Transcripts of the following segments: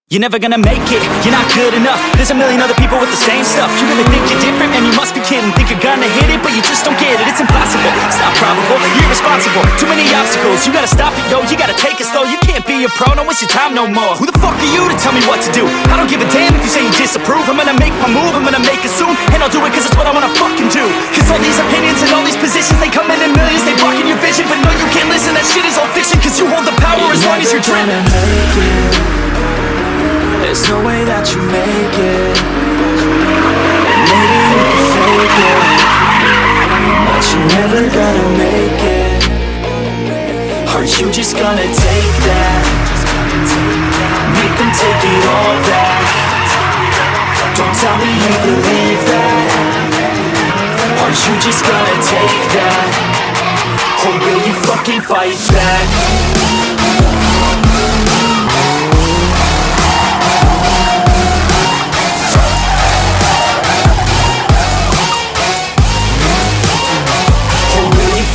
You're never gonna make it, you're not good enough. There's a million other people with the same stuff. You really think you're different, man, you must be kidding. Think you're gonna hit it, but you just don't get it. It's impossible, it's not probable, you're irresponsible. Too many obstacles, you gotta stop it, yo. You gotta take it slow, you can't be a pro. Don't waste your time no more. Who the fuck are you to tell me what to do? I don't give a damn if you say you disapprove. I'm gonna make my move, I'm gonna make it soon. And I'll do it cause it's what I wanna fucking do. Cause all these opinions and all these positions, they come in millions, they blocking your vision. But no, you can't listen, that shit is all fiction. Cause you hold the power as long as you're dreaming. There's no way that you make it. And maybe you can fake it, but you're never gonna make it. Are you just gonna take that? Make them take it all back. Don't tell me you believe that. Are you just gonna take that? Or will you fucking fight back?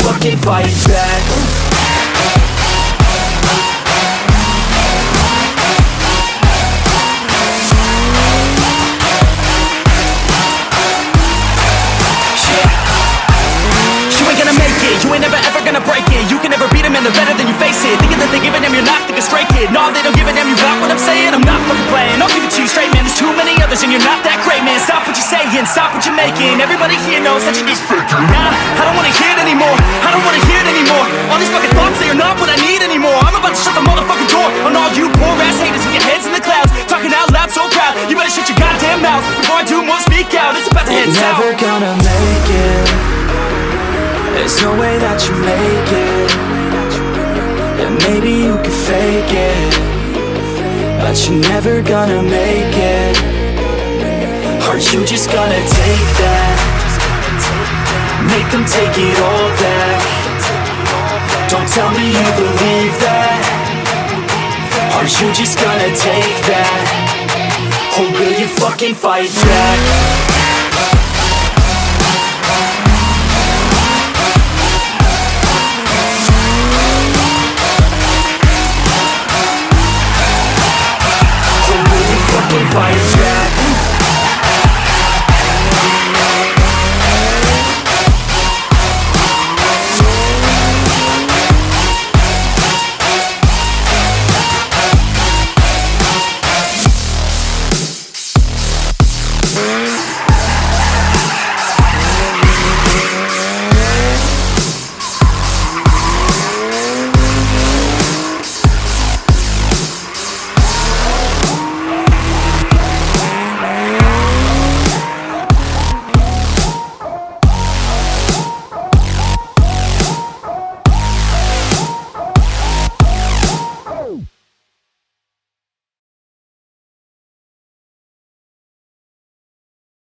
Fucking fight back. You ain't gonna make it, you ain't never ever gonna break it. You can never beat them and they're better than you face it. Thinking that they give a damn, you're not thinking straight, kid. No, they don't give a damn, you got what I'm saying. I'm not fucking playing, I'll give it to you straight, man. There's too many others and you're not that great, man. Stop what you're saying, stop what you're making. Everybody here knows that you're just faking. Nah, I don't wanna hear it anymore, I don't wanna hear it anymore. All these fucking thoughts, they are not what I need anymore. I'm about to shut the motherfucking door on all you poor ass haters with your heads in the clouds, talking out loud so proud. You better shut your goddamn mouth before I do more speak out. It's about to head south. You're never gonna make it. There's no way that you make it. And maybe you can fake it, but you're never gonna make it. Are you just gonna take that? Make them take it all back. Don't tell me you believe that. Are you just gonna take that? Or will you fucking fight back?